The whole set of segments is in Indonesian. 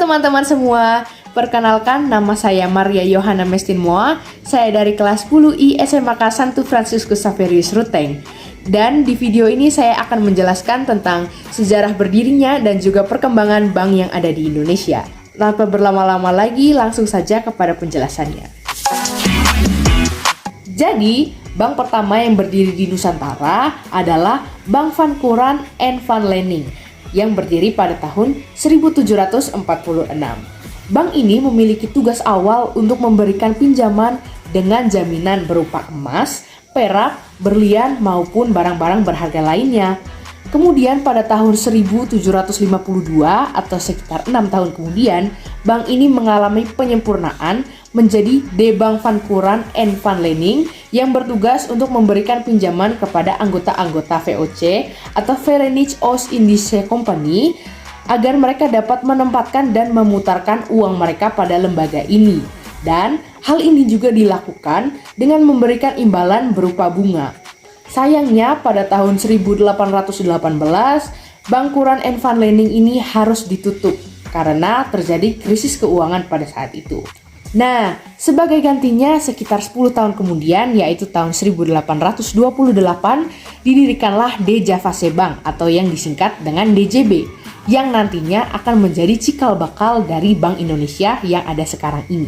teman-teman semua, perkenalkan nama saya Maria Yohana Mestinmoa. Saya dari kelas 10I SMK Santo Fransiskus Xaverius Ruteng. Dan di video ini saya akan menjelaskan tentang sejarah berdirinya dan juga perkembangan bank yang ada di Indonesia. Tanpa berlama-lama lagi, langsung saja kepada penjelasannya. Jadi, bank pertama yang berdiri di Nusantara adalah Bank Van Quran and Van Lening yang berdiri pada tahun 1746. Bank ini memiliki tugas awal untuk memberikan pinjaman dengan jaminan berupa emas, perak, berlian, maupun barang-barang berharga lainnya. Kemudian pada tahun 1752 atau sekitar 6 tahun kemudian, bank ini mengalami penyempurnaan menjadi De Bank Van Quran and Van Lening yang bertugas untuk memberikan pinjaman kepada anggota-anggota VOC atau Verenigde Oost-Indische Compagnie agar mereka dapat menempatkan dan memutarkan uang mereka pada lembaga ini. Dan hal ini juga dilakukan dengan memberikan imbalan berupa bunga. Sayangnya pada tahun 1818, Bank Quran and Van Lening ini harus ditutup karena terjadi krisis keuangan pada saat itu. Nah, sebagai gantinya sekitar 10 tahun kemudian, yaitu tahun 1828, didirikanlah De Javase Bank atau yang disingkat dengan DJB, yang nantinya akan menjadi cikal bakal dari Bank Indonesia yang ada sekarang ini.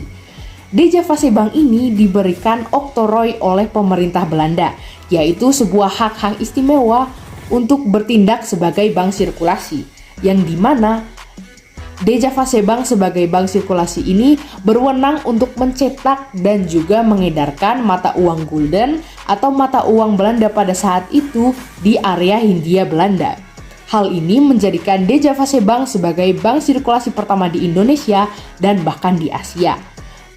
De Javase Bank ini diberikan oktrooi oleh pemerintah Belanda, yaitu sebuah hak-hak istimewa untuk bertindak sebagai bank sirkulasi, yang dimana De Javase Bank sebagai bank sirkulasi ini berwenang untuk mencetak dan juga mengedarkan mata uang gulden atau mata uang Belanda pada saat itu di area Hindia Belanda. Hal ini menjadikan De Javase Bank sebagai bank sirkulasi pertama di Indonesia dan bahkan di Asia.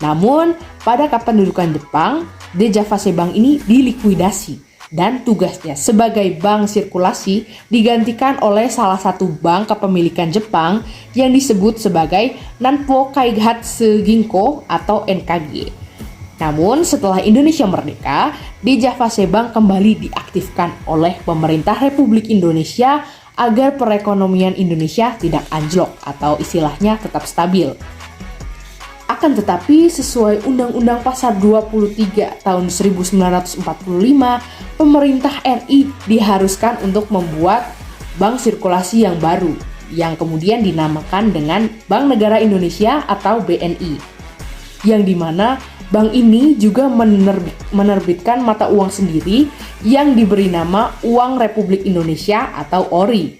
Namun, pada kependudukan Jepang, De Javase Bank ini dilikuidasi dan tugasnya sebagai bank sirkulasi digantikan oleh salah satu bank kepemilikan Jepang yang disebut sebagai Nanpo Kaigatsu Ginko atau NKG. Namun, setelah Indonesia merdeka, De Javase Bank kembali diaktifkan oleh pemerintah Republik Indonesia agar perekonomian Indonesia tidak anjlok atau istilahnya tetap stabil. Akan tetapi sesuai Undang-Undang Pasar 23 tahun 1945, pemerintah RI diharuskan untuk membuat bank sirkulasi yang baru yang kemudian dinamakan dengan Bank Negara Indonesia atau BNI. Yang dimana bank ini juga menerbitkan mata uang sendiri yang diberi nama Uang Republik Indonesia atau ORI.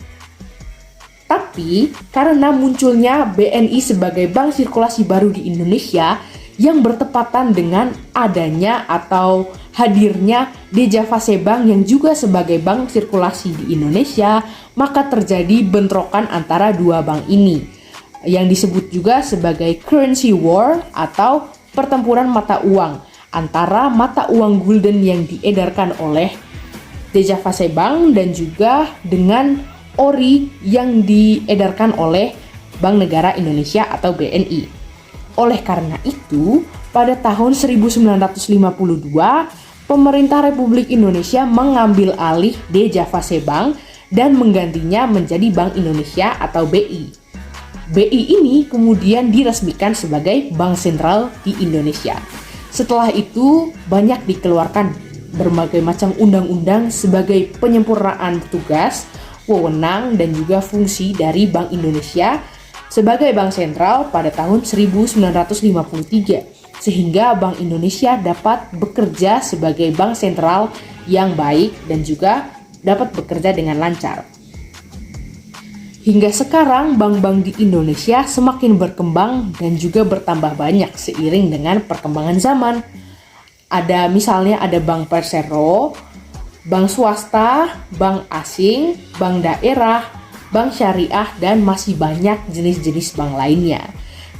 Tapi, karena munculnya BNI sebagai bank sirkulasi baru di Indonesia yang bertepatan dengan adanya atau hadirnya De Javase Bank yang juga sebagai bank sirkulasi di Indonesia, maka terjadi bentrokan antara dua bank ini yang disebut juga sebagai currency war atau pertempuran mata uang antara mata uang gulden yang diedarkan oleh De Javase Bank dan juga dengan ORI yang diedarkan oleh Bank Negara Indonesia atau BNI. Oleh karena itu, pada tahun 1952, pemerintah Republik Indonesia mengambil alih De Javase Bank dan menggantinya menjadi Bank Indonesia atau BI. BI ini kemudian diresmikan sebagai bank sentral di Indonesia. Setelah itu, banyak dikeluarkan berbagai macam undang-undang sebagai penyempurnaan tugas, wewenang dan juga fungsi dari Bank Indonesia sebagai bank sentral pada tahun 1953 sehingga Bank Indonesia dapat bekerja sebagai bank sentral yang baik dan juga dapat bekerja dengan lancar. Hingga sekarang bank-bank di Indonesia semakin berkembang dan juga bertambah banyak seiring dengan perkembangan zaman. Misalnya ada Bank Persero, bank swasta, bank asing, bank daerah, bank syariah, dan masih banyak jenis-jenis bank lainnya.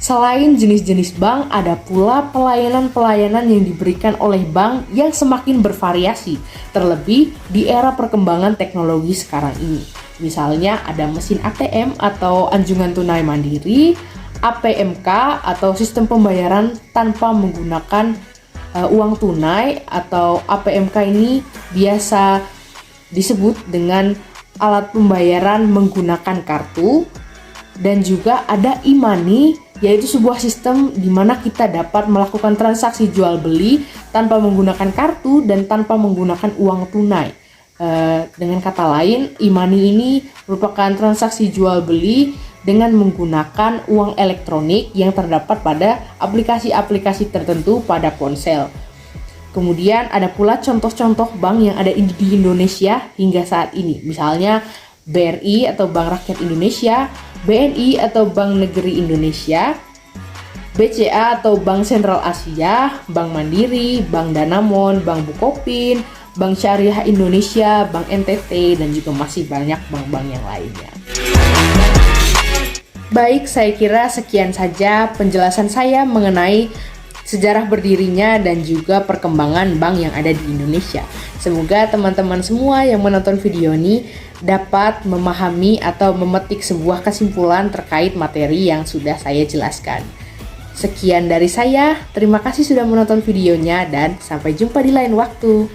Selain jenis-jenis bank, ada pula pelayanan-pelayanan yang diberikan oleh bank yang semakin bervariasi, terlebih di era perkembangan teknologi sekarang ini. Misalnya ada mesin ATM atau anjungan tunai mandiri, APMK atau sistem pembayaran tanpa menggunakan uang tunai atau APMK ini biasa disebut dengan alat pembayaran menggunakan kartu. Dan juga ada e-money, yaitu sebuah sistem di mana kita dapat melakukan transaksi jual beli tanpa menggunakan kartu dan tanpa menggunakan uang tunai. Dengan kata lain, e-money ini merupakan transaksi jual beli dengan menggunakan uang elektronik yang terdapat pada aplikasi-aplikasi tertentu pada ponsel. Kemudian ada pula contoh-contoh bank yang ada di Indonesia hingga saat ini. Misalnya BRI atau Bank Rakyat Indonesia, BNI atau Bank Negeri Indonesia, BCA atau Bank Sentral Asia, Bank Mandiri, Bank Danamon, Bank Bukopin, Bank Syariah Indonesia, Bank NTT, dan juga masih banyak bank-bank yang lainnya. Baik, saya kira sekian saja penjelasan saya mengenai sejarah berdirinya dan juga perkembangan bank yang ada di Indonesia. Semoga teman-teman semua yang menonton video ini dapat memahami atau memetik sebuah kesimpulan terkait materi yang sudah saya jelaskan. Sekian dari saya, terima kasih sudah menonton videonya dan sampai jumpa di lain waktu.